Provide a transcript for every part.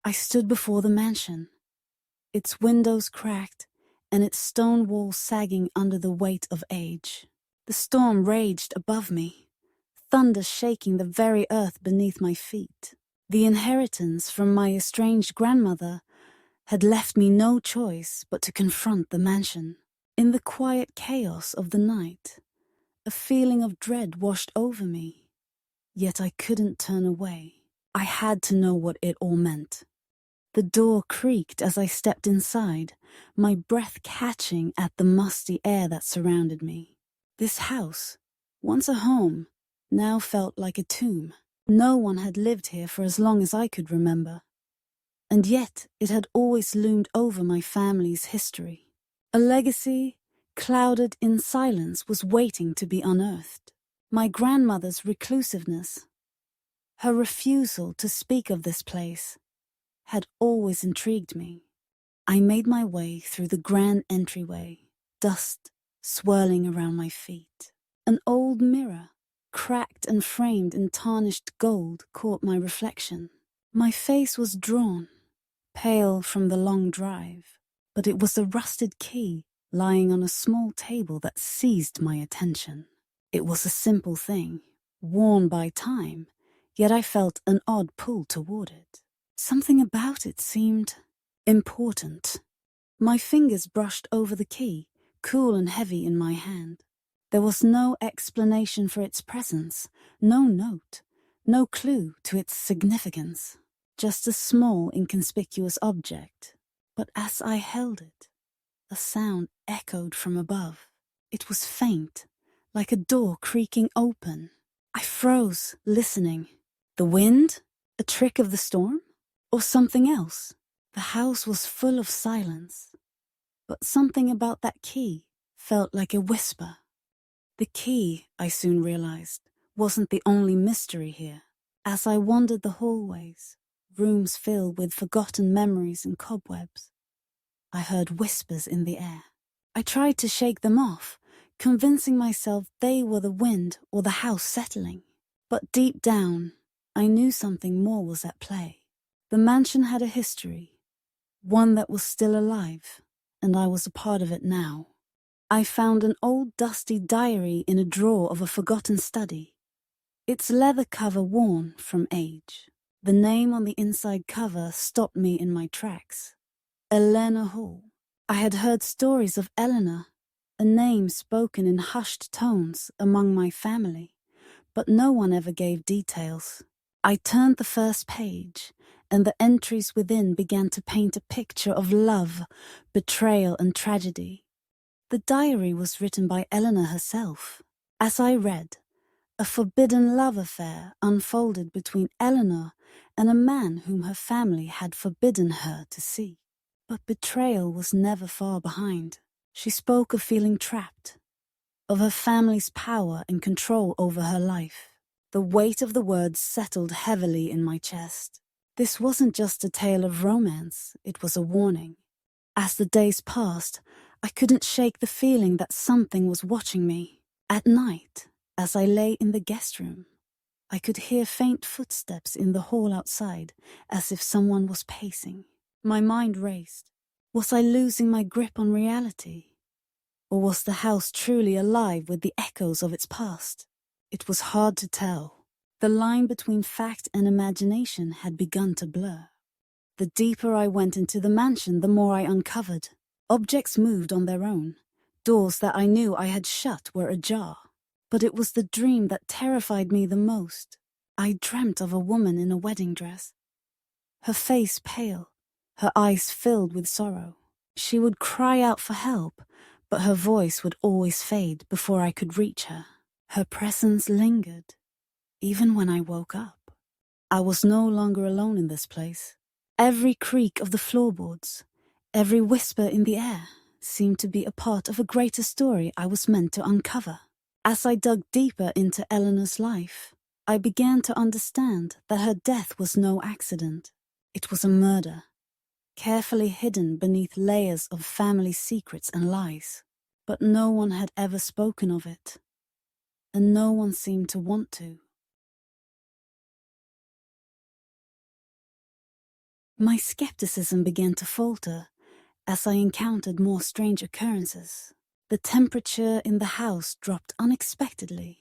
I stood before the mansion, its windows cracked and its stone walls sagging under the weight of age. The storm raged above me, thunder shaking the very earth beneath my feet. The inheritance from my estranged grandmother had left me no choice but to confront the mansion. In the quiet chaos of the night, a feeling of dread washed over me, yet I couldn't turn away. I had to know what it all meant. The door creaked as I stepped inside, my breath catching at the musty air that surrounded me. This house, once a home, now felt like a tomb. No one had lived here for as long as I could remember. And yet it had always loomed over my family's history. A legacy, clouded in silence, was waiting to be unearthed. My grandmother's reclusiveness, her refusal to speak of this place, had always intrigued me. I made my way through the grand entryway, dust swirling around my feet. An old mirror, cracked and framed in tarnished gold, caught my reflection. My face was drawn, pale from the long drive, but it was a rusted key lying on a small table that seized my attention. It was a simple thing, worn by time, yet I felt an odd pull toward it. Something about it seemed important. My fingers brushed over the key, cool and heavy in my hand. There was no explanation for its presence, no note, no clue to its significance. Just a small, inconspicuous object. But as I held it, a sound echoed from above. It was faint, like a door creaking open. I froze, listening. The wind? A trick of the storm? Or something else? The house was full of silence, but something about that key felt like a whisper. The key, I soon realized, wasn't the only mystery here. As I wandered the hallways, rooms filled with forgotten memories and cobwebs, I heard whispers in the air. I tried to shake them off, convincing myself they were the wind or the house settling. But deep down, I knew something more was at play. The mansion had a history, one that was still alive, and I was a part of it now. I found an old dusty diary in a drawer of a forgotten study, its leather cover worn from age. The name on the inside cover stopped me in my tracks. Eleanor Hall. I had heard stories of Eleanor, a name spoken in hushed tones among my family, but no one ever gave details. I turned the first page, and the entries within began to paint a picture of love, betrayal, and tragedy. The diary was written by Eleanor herself. As I read, a forbidden love affair unfolded between Eleanor and a man whom her family had forbidden her to see. But betrayal was never far behind. She spoke of feeling trapped, of her family's power and control over her life. The weight of the words settled heavily in my chest. This wasn't just a tale of romance, it was a warning. As the days passed, I couldn't shake the feeling that something was watching me. At night, as I lay in the guest room, I could hear faint footsteps in the hall outside, as if someone was pacing. My mind raced. Was I losing my grip on reality? Or was the house truly alive with the echoes of its past? It was hard to tell. The line between fact and imagination had begun to blur. The deeper I went into the mansion, the more I uncovered. Objects moved on their own. Doors that I knew I had shut were ajar. But it was the dream that terrified me the most. I dreamt of a woman in a wedding dress. Her face pale, her eyes filled with sorrow. She would cry out for help, but her voice would always fade before I could reach her. Her presence lingered, even when I woke up. I was no longer alone in this place. Every creak of the floorboards, every whisper in the air, seemed to be a part of a greater story I was meant to uncover. As I dug deeper into Eleanor's life, I began to understand that her death was no accident. It was a murder, carefully hidden beneath layers of family secrets and lies. But no one had ever spoken of it, and no one seemed to want to. My skepticism began to falter as I encountered more strange occurrences. The temperature in the house dropped unexpectedly,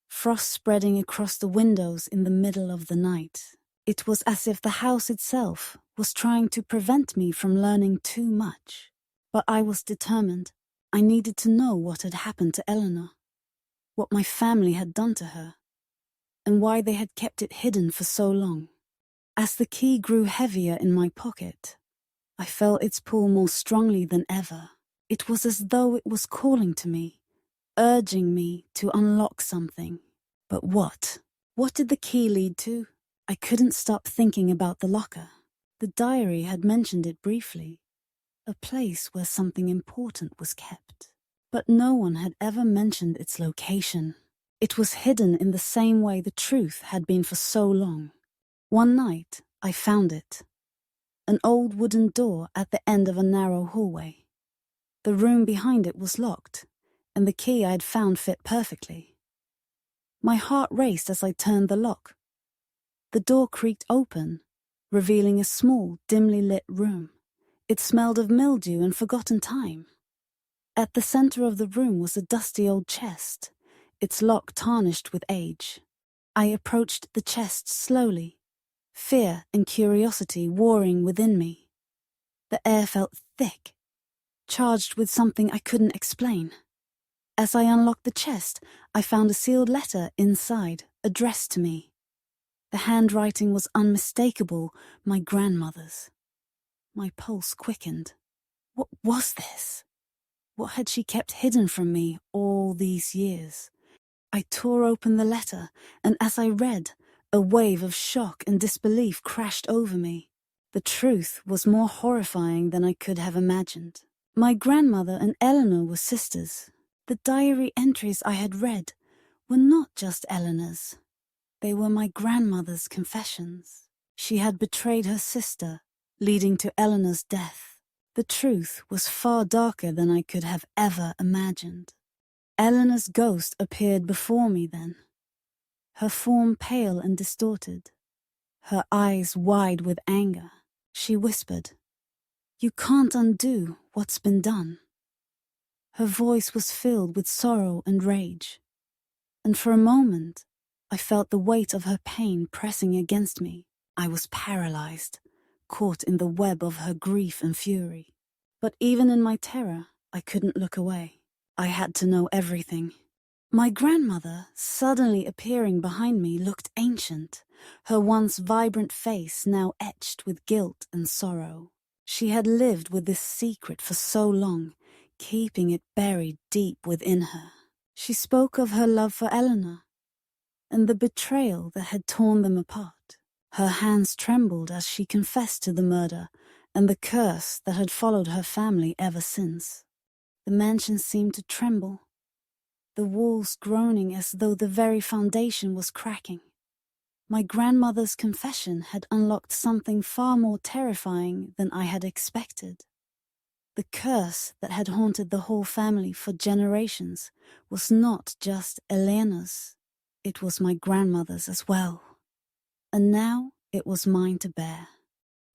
frost spreading across the windows in the middle of the night. It was as if the house itself was trying to prevent me from learning too much. But I was determined. I needed to know what had happened to Eleanor, what my family had done to her, and why they had kept it hidden for so long. As the key grew heavier in my pocket, I felt its pull more strongly than ever. It was as though it was calling to me, urging me to unlock something. But what? What did the key lead to? I couldn't stop thinking about the locker. The diary had mentioned it briefly, a place where something important was kept. But no one had ever mentioned its location. It was hidden in the same way the truth had been for so long. One night, I found it. An old wooden door at the end of a narrow hallway. The room behind it was locked, and the key I had found fit perfectly. My heart raced as I turned the lock. The door creaked open, revealing a small, dimly lit room. It smelled of mildew and forgotten time. At the center of the room was a dusty old chest, its lock tarnished with age. I approached the chest slowly, fear and curiosity warring within me. The air felt thick, charged with something I couldn't explain. As I unlocked the chest, I found a sealed letter inside, addressed to me. The handwriting was unmistakable, my grandmother's. My pulse quickened. What was this? What had she kept hidden from me all these years? I tore open the letter, and as I read, a wave of shock and disbelief crashed over me. The truth was more horrifying than I could have imagined. My grandmother and Eleanor were sisters. The diary entries I had read were not just Eleanor's. They were my grandmother's confessions. She had betrayed her sister, leading to Eleanor's death. The truth was far darker than I could have ever imagined. Eleanor's ghost appeared before me then, her form pale and distorted, her eyes wide with anger. She whispered, "You can't undo what's been done." Her voice was filled with sorrow and rage, and for a moment, I felt the weight of her pain pressing against me. I was paralyzed, caught in the web of her grief and fury. But even in my terror, I couldn't look away. I had to know everything. My grandmother, suddenly appearing behind me, looked ancient, her once vibrant face now etched with guilt and sorrow. She had lived with this secret for so long, keeping it buried deep within her. She spoke of her love for Eleanor, and the betrayal that had torn them apart. Her hands trembled as she confessed to the murder and the curse that had followed her family ever since. The mansion seemed to tremble, the walls groaning as though the very foundation was cracking. My grandmother's confession had unlocked something far more terrifying than I had expected. The curse that had haunted the whole family for generations was not just Eleanor's. It was my grandmother's as well. And now it was mine to bear.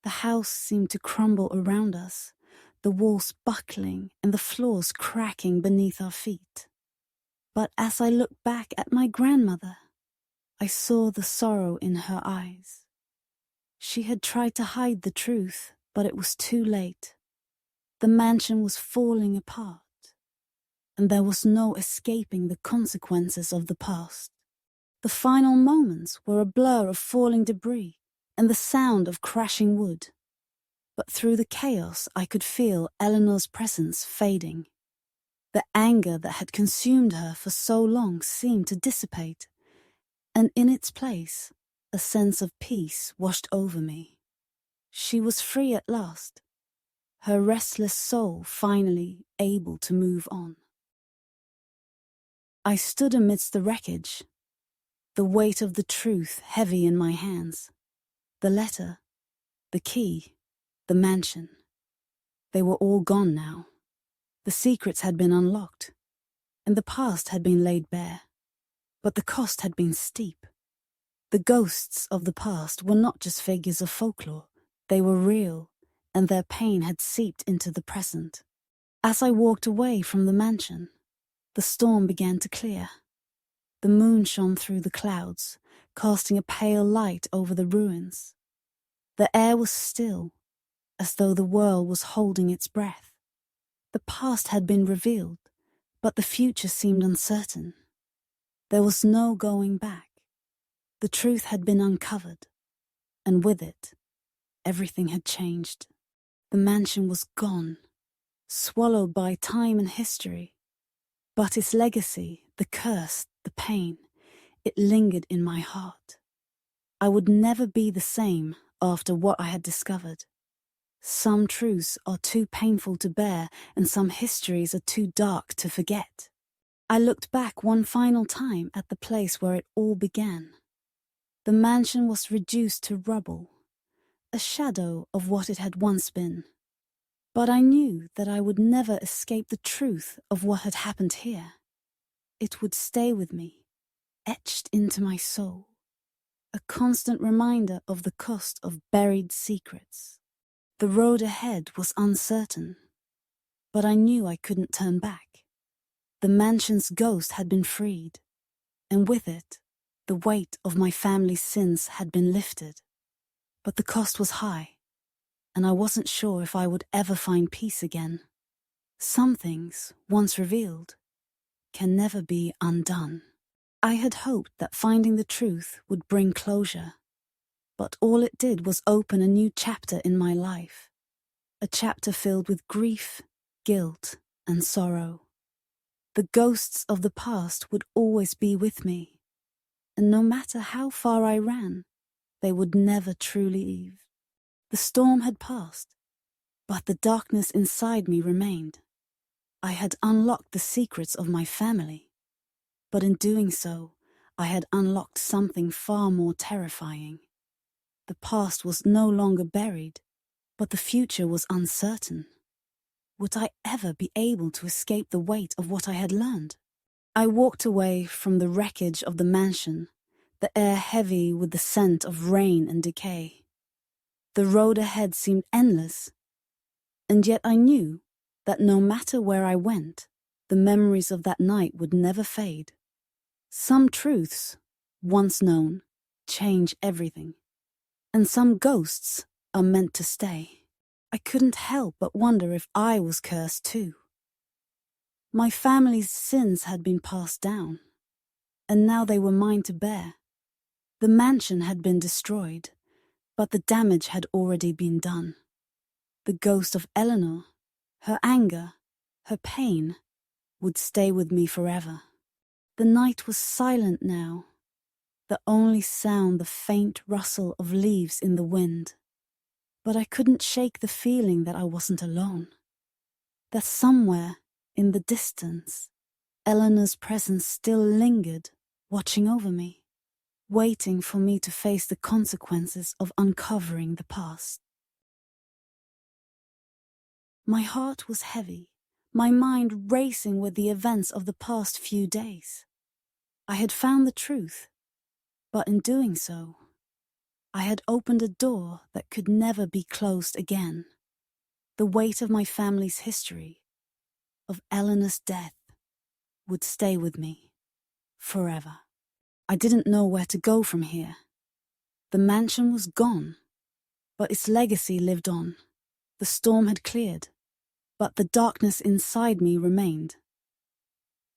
The house seemed to crumble around us, the walls buckling and the floors cracking beneath our feet. But as I looked back at my grandmother, I saw the sorrow in her eyes. She had tried to hide the truth, but it was too late. The mansion was falling apart, and there was no escaping the consequences of the past. The final moments were a blur of falling debris and the sound of crashing wood. But through the chaos, I could feel Eleanor's presence fading. The anger that had consumed her for so long seemed to dissipate, and in its place, a sense of peace washed over me. She was free at last, her restless soul finally able to move on. I stood amidst the wreckage, the weight of the truth heavy in my hands. The letter, the key, the mansion. They were all gone now. The secrets had been unlocked, and the past had been laid bare. But the cost had been steep. The ghosts of the past were not just figures of folklore. They were real, and their pain had seeped into the present. As I walked away from the mansion, the storm began to clear. The moon shone through the clouds, casting a pale light over the ruins. The air was still, as though the world was holding its breath. The past had been revealed, but the future seemed uncertain. There was no going back. The truth had been uncovered, and with it, everything had changed. The mansion was gone, swallowed by time and history. But its legacy, the curse, the pain, it lingered in my heart. I would never be the same after what I had discovered. Some truths are too painful to bear, and some histories are too dark to forget. I looked back one final time at the place where it all began. The mansion was reduced to rubble, a shadow of what it had once been. But I knew that I would never escape the truth of what had happened here. It would stay with me, etched into my soul, a constant reminder of the cost of buried secrets. The road ahead was uncertain, but I knew I couldn't turn back. The mansion's ghost had been freed, and with it, the weight of my family's sins had been lifted. But the cost was high, and I wasn't sure if I would ever find peace again. Some things, once revealed, can never be undone. I had hoped that finding the truth would bring closure, but all it did was open a new chapter in my life, a chapter filled with grief, guilt, and sorrow. The ghosts of the past would always be with me, and no matter how far I ran, they would never truly leave. The storm had passed, but the darkness inside me remained. I had unlocked the secrets of my family, but in doing so, I had unlocked something far more terrifying. The past was no longer buried, but the future was uncertain. Would I ever be able to escape the weight of what I had learned? I walked away from the wreckage of the mansion, the air heavy with the scent of rain and decay. The road ahead seemed endless, and yet I knew that no matter where I went, the memories of that night would never fade. Some truths, once known, change everything, and some ghosts are meant to stay. I couldn't help but wonder if I was cursed too. My family's sins had been passed down, and now they were mine to bear. The mansion had been destroyed, but the damage had already been done. The ghost of Eleanor, her anger, her pain, would stay with me forever. The night was silent now, the only sound the faint rustle of leaves in the wind. But I couldn't shake the feeling that I wasn't alone. That somewhere, in the distance, Eleanor's presence still lingered, watching over me, waiting for me to face the consequences of uncovering the past. My heart was heavy, my mind racing with the events of the past few days. I had found the truth, but in doing so, I had opened a door that could never be closed again. The weight of my family's history, of Eleanor's death, would stay with me forever. I didn't know where to go from here. The mansion was gone, but its legacy lived on. The storm had cleared, but the darkness inside me remained.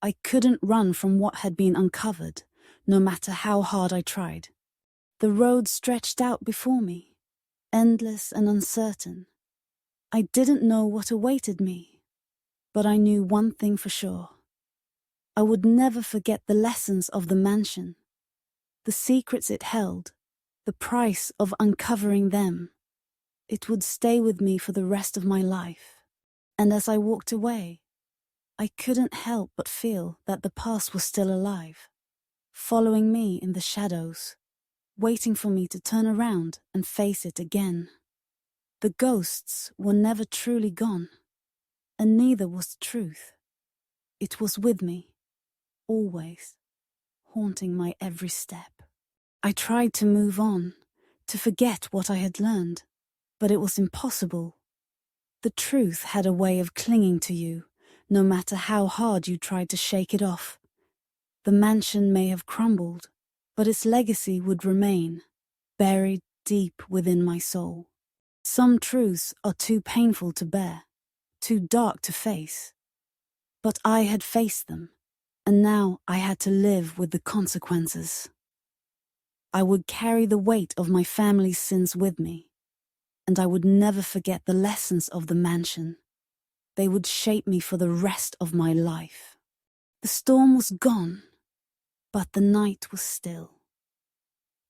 I couldn't run from what had been uncovered, no matter how hard I tried. The road stretched out before me, endless and uncertain. I didn't know what awaited me, but I knew one thing for sure. I would never forget the lessons of the mansion, the secrets it held, the price of uncovering them. It would stay with me for the rest of my life. And as I walked away, I couldn't help but feel that the past was still alive, following me in the shadows, waiting for me to turn around and face it again. The ghosts were never truly gone, and neither was the truth. It was with me, always, haunting my every step. I tried to move on, to forget what I had learned, But it was impossible. The truth had a way of clinging to you, no matter how hard you tried to shake it off. The mansion may have crumbled, but its legacy would remain, buried deep within my soul. Some truths are too painful to bear, too dark to face. But I had faced them, and now I had to live with the consequences. I would carry the weight of my family's sins with me, and I would never forget the lessons of the mansion. They would shape me for the rest of my life. The storm was gone, but the night was still.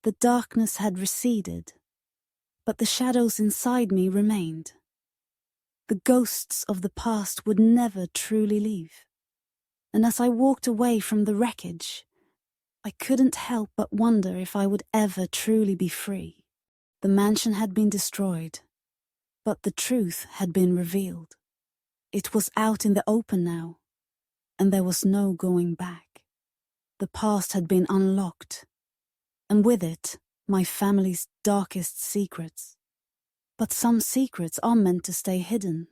The darkness had receded, but the shadows inside me remained. The ghosts of the past would never truly leave. And as I walked away from the wreckage, I couldn't help but wonder if I would ever truly be free. The mansion had been destroyed, but the truth had been revealed. It was out in the open now, and there was no going back. The past had been unlocked, and with it, my family's darkest secrets. But some secrets are meant to stay hidden,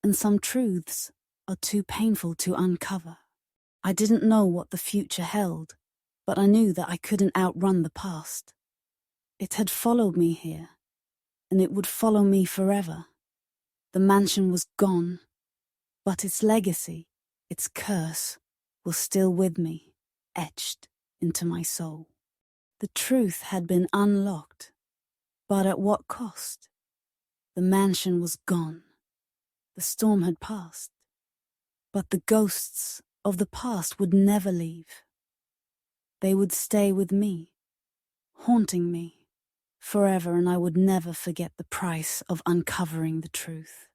and some truths are too painful to uncover. I didn't know what the future held, but I knew that I couldn't outrun the past. It had followed me here, and it would follow me forever. The mansion was gone, but its legacy, its curse, was still with me, etched into my soul. The truth had been unlocked, but at what cost? The mansion was gone. The storm had passed, but the ghosts of the past would never leave. They would stay with me, haunting me forever, and I would never forget the price of uncovering the truth.